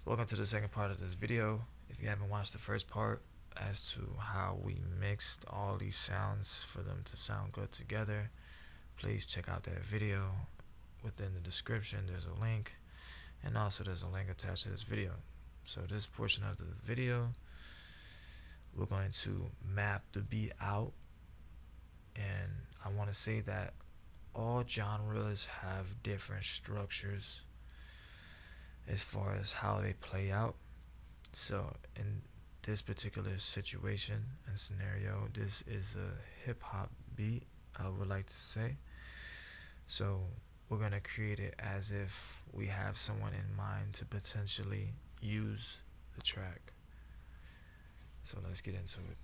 Welcome to the second part of this video. If you haven't watched the first part as to how we mixed all these sounds for them to sound good together, please check out that video. Within the description there's a link, and also there's a link attached to this video. So this portion of the video, we're going to map the beat out, and I want to say that all genres have different structures as far as how they play out. So in this particular situation and scenario, this is a hip-hop beat, I would like to say. So we're going to create it as if we have someone in mind to potentially use the track. So let's get into it.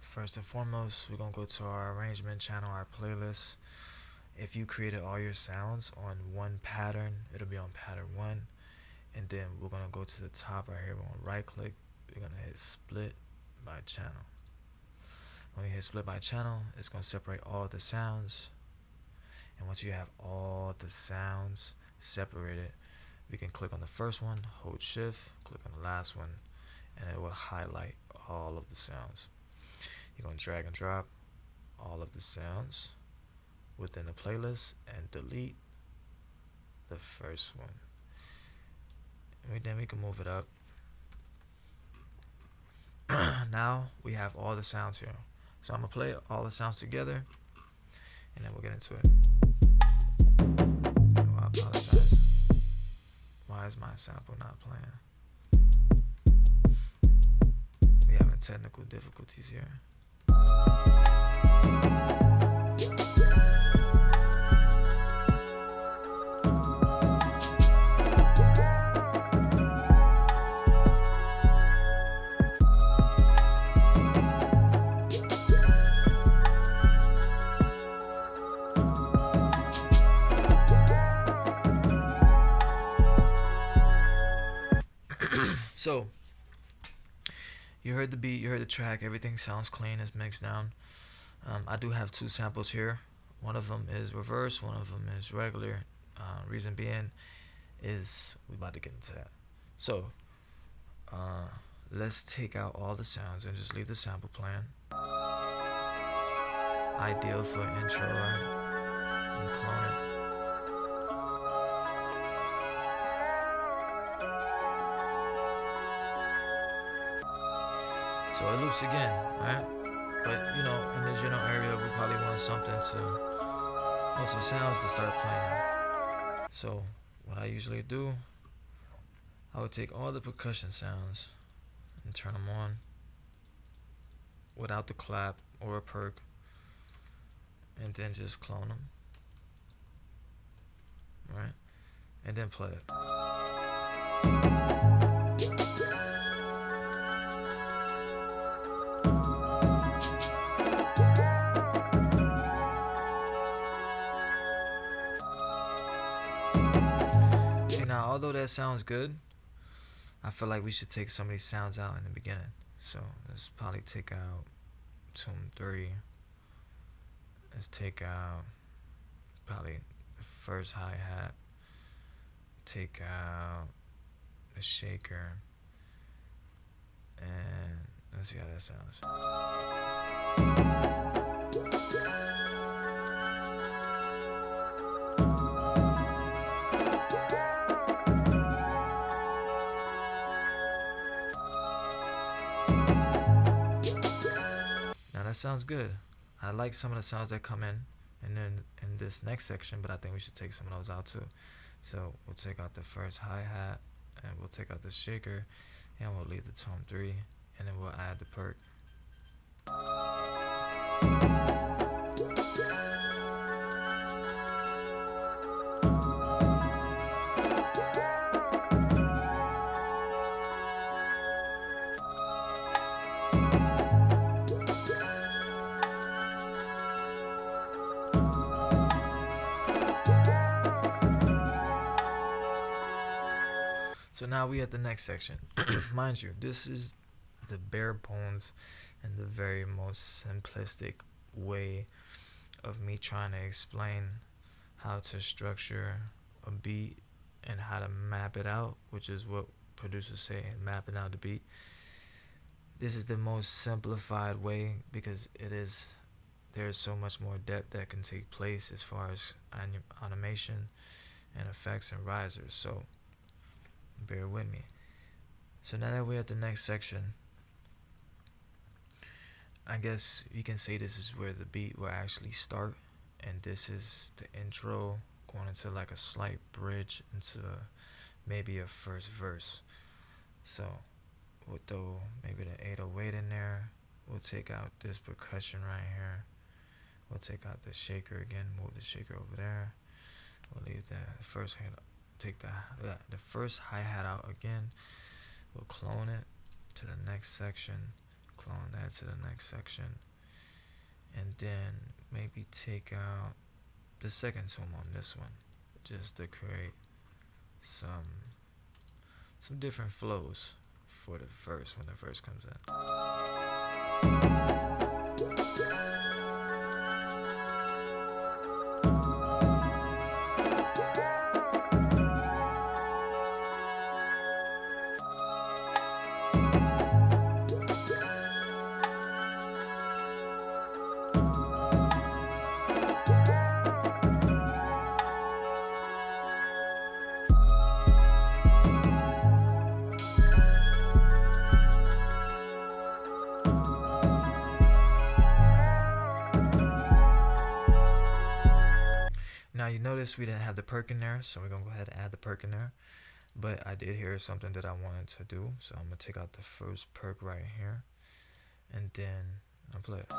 First and foremost, we're going to go to our arrangement channel, our playlist. If you created all your sounds on one pattern, it'll be on pattern 1. And then we're going to go to the top right here. We're going to right click. We're going to hit split by channel. When you hit split by channel, it's going to separate all the sounds. And once you have all the sounds separated, we can click on the first one, hold shift, click on the last one, and it will highlight all of the sounds. You're going to drag and drop all of the sounds within the playlist and delete the first one. And then we can move it up. Now we have all the sounds here. So I'm going to play all the sounds together, and then we'll get into it. Oh, I apologize. Why is my sample not playing? We're having technical difficulties here. So, you heard the beat, you heard the track, everything sounds clean, it's mixed down. I do have 2 samples here. One of them is reverse, one of them is regular. Reason being is we about to get into that. So, let's take out all the sounds and just leave the sample playing. Ideal for intro and clone it. So it loops again, right? But you know, in the general area, we probably want some sounds to start playing. So what I usually do, I would take all the percussion sounds and turn them on without the clap or a perk, and then just clone them, right? And then play it. Although that sounds good, I feel like we should take some of these sounds out in the beginning. So let's probably take out tune 3. Let's take out probably the first hi-hat. Take out the shaker. And let's see how that sounds. That sounds good. I like some of the sounds that come in, and then in this next section, but I think we should take some of those out too. So we'll take out the first hi-hat, and we'll take out the shaker, and we'll leave the tone 3, and then we'll add the perk. So now we at the next section. Mind you, this is the bare bones and the very most simplistic way of me trying to explain how to structure a beat and how to map it out, which is what producers say, mapping out the beat. This is the most simplified way because there's so much more depth that can take place as far as animation and effects and risers. So bear with me. So now that we're at the next section, I guess you can say this is where the beat will actually start, and this is the intro going into like a slight bridge into maybe a first verse. So we'll throw maybe the 808 in there. We'll take out this percussion right here. We'll take out the shaker again, move the shaker over there. We'll leave the first hand, take the first hi-hat out again. We'll clone it to the next section, clone that to the next section, and then maybe take out the second tone on this one, just to create some different flows for the verse when the verse comes in. Now you notice we didn't have the perk in there, so we're gonna go ahead and add the perk in there. But I did hear something that I wanted to do, so I'm gonna take out the first perk right here, and then I'll play it.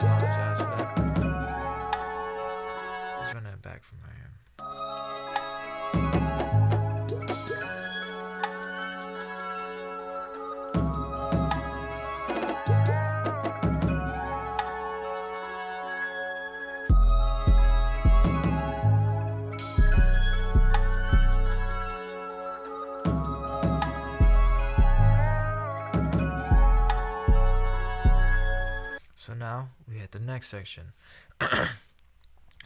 Apologize for that. Let's run that back from right here. So now we hit the next section.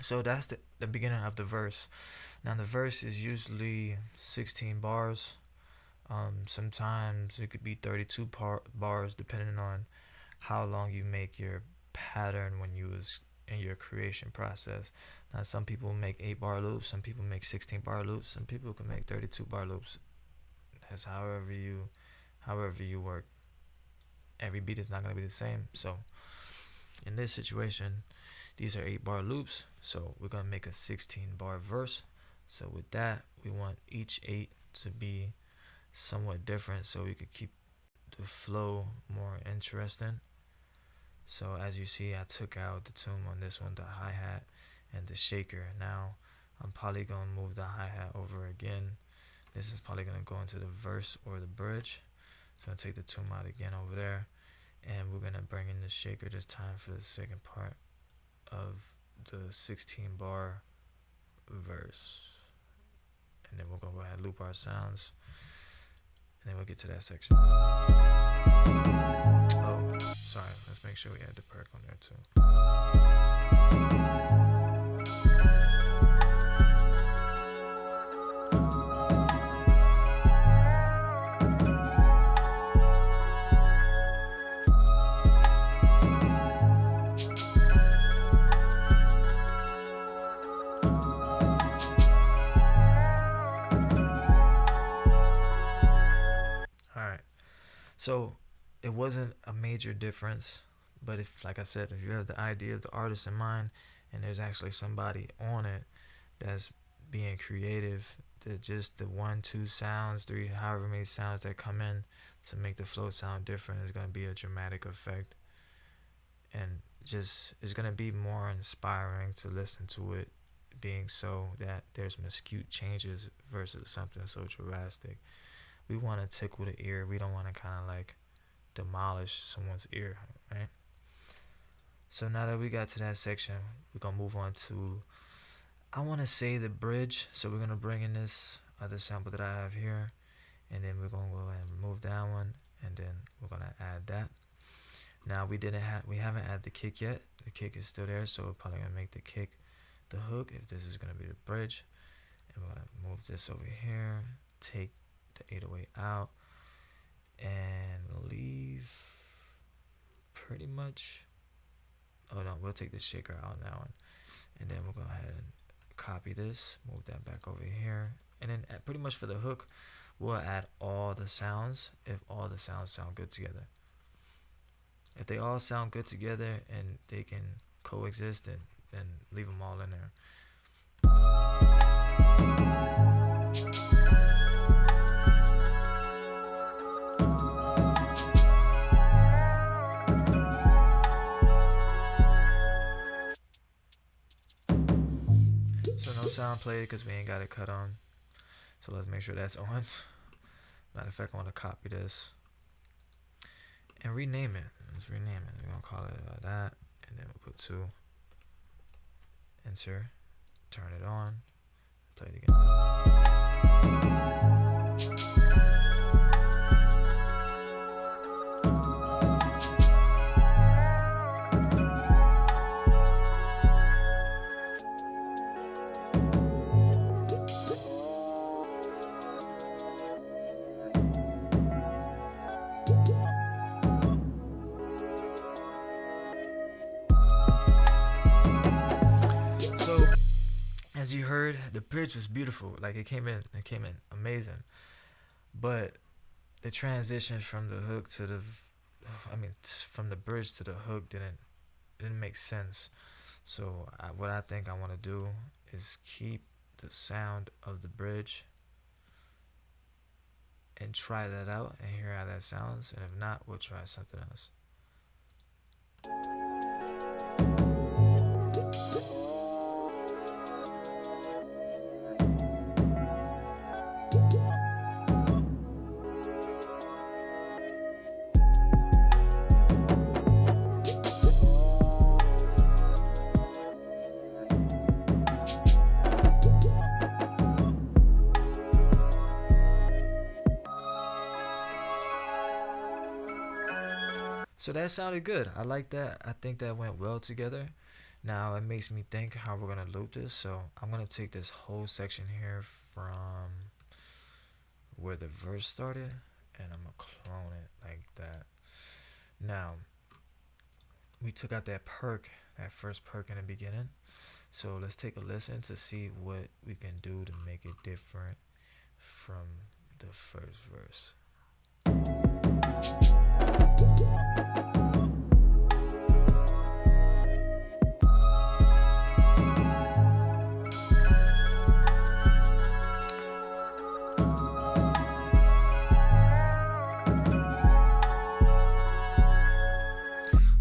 So that's the beginning of the verse. Now the verse is usually 16 bars. Sometimes it could be 32 bars depending on how long you make your pattern when you was in your creation process. Now some people make 8-bar loops, some people make 16-bar loops, some people can make 32-bar loops. That's however you work. Every beat is not going to be the same. So in this situation, these are 8-bar loops, so we're going to make a 16-bar verse. So with that, we want each 8 to be somewhat different so we could keep the flow more interesting. So as you see, I took out the tune on this one, the hi-hat and the shaker. Now I'm probably going to move the hi-hat over again. This is probably going to go into the verse or the bridge. So I'm going to take the tune out again over there. And we're going to bring in the shaker this time for the second part of the 16-bar verse. And then we're going to go ahead and loop our sounds. And then we'll get to that section. Oh, sorry. Let's make sure we add the perk on there too. So it wasn't a major difference, but if, like I said, if you have the idea of the artist in mind and there's actually somebody on it that's being creative, that just the 1, 2 sounds, 3, however many sounds that come in to make the flow sound different is going to be a dramatic effect, and just it's going to be more inspiring to listen to it, being so that there's minute changes versus something so drastic. We want to tickle the ear. We don't want to kind of like demolish someone's ear, right? So now that we got to that section, we're gonna move on to, I want to say, the bridge. So we're gonna bring in this other sample that I have here, and then we're gonna go ahead and remove that one, and then we're gonna add that. Now we haven't added the kick yet. The kick is still there, so we're probably gonna make the kick the hook if this is gonna be the bridge. And we're gonna move this over here, take the 808 out, and leave pretty much. Oh no, we'll take the shaker out now, and then we'll go ahead and copy this, move that back over here, and then pretty much for the hook, we'll add all the sounds if all the sounds sound good together. If they all sound good together and they can coexist, then leave them all in there. So no sound played because we ain't got it cut on. So let's make sure that's on. Matter of fact, I want to copy this and rename it. Let's rename it. We're gonna call it that, and then we'll put 2. Enter. Turn it on. Play it again. As you heard, the bridge was beautiful. Like it came in amazing. But the transition from the hook to the, from the bridge to the hook didn't make sense. So what I think I want to do is keep the sound of the bridge and try that out and hear how that sounds. And if not, we'll try something else. So that sounded good. I like that. I think that went well together. Now it makes me think how we're gonna loop this. So I'm gonna take this whole section here from where the verse started, and I'm gonna clone it like that. Now we took out that first perk in the beginning. So let's take a listen to see what we can do to make it different from the first verse.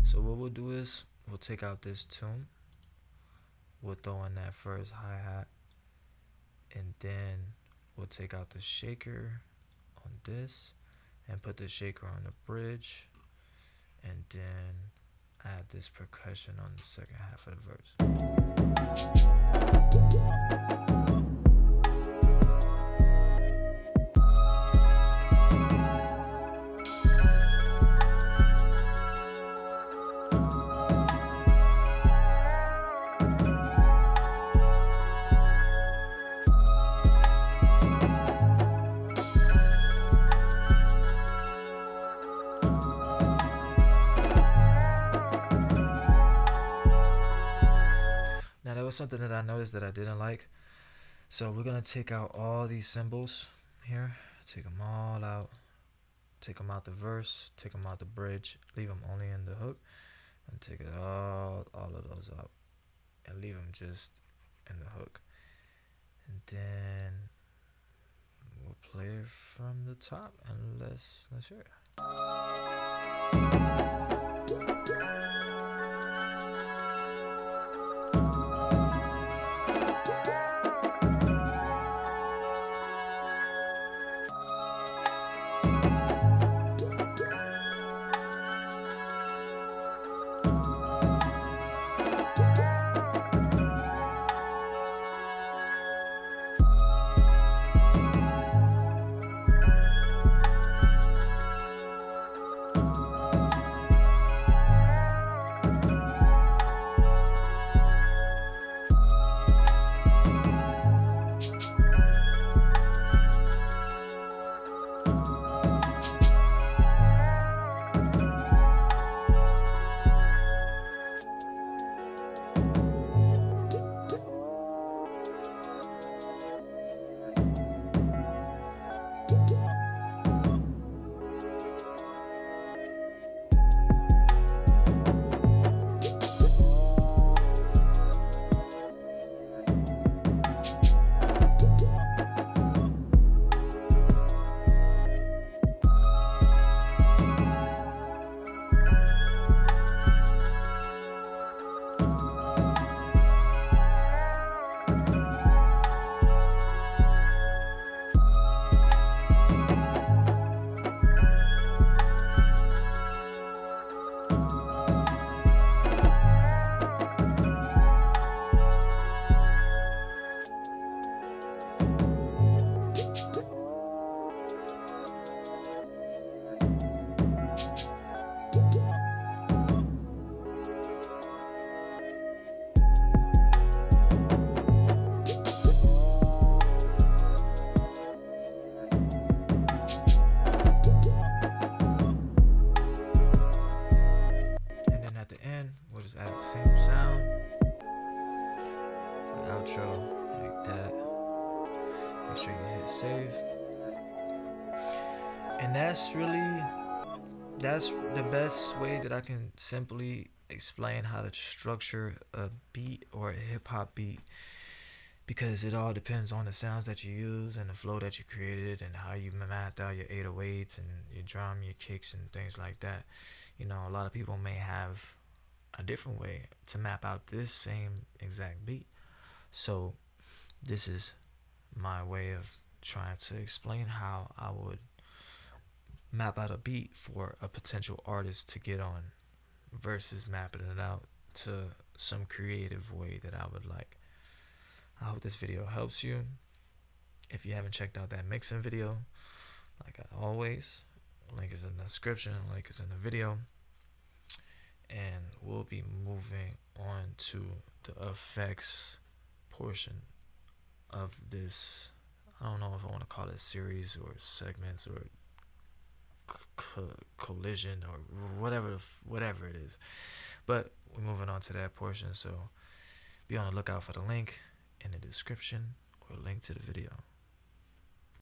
So what we'll do is we'll take out this tune, we'll throw in that first hi-hat, and then we'll take out the shaker on this and put the shaker on the bridge, and then add this percussion on the second half of the verse. Was something that I noticed that I didn't like. So we're gonna take out all these cymbals here, take them all out, take them out the verse, take them out the bridge, leave them only in the hook, and take it all of those out and leave them just in the hook. And then we'll play it from the top, and let's hear it. Same sound. The outro, like that. Make sure you hit save. And that's the best way that I can simply explain how to structure a beat or a hip hop beat, because it all depends on the sounds that you use and the flow that you created and how you mapped out your 808s and your drum, your kicks, and things like that. You know, a lot of people may have a different way to map out this same exact beat. So this is my way of trying to explain how I would map out a beat for a potential artist to get on versus mapping it out to some creative way that I would like. I hope this video helps you. If you haven't checked out that mixing video, like always, link is in the description, link is in the video. And we'll be moving on to the effects portion of this. I don't know if I want to call it series or segments or collision or whatever it is, but we're moving on to that portion. So be on the lookout for the link in the description or link to the video.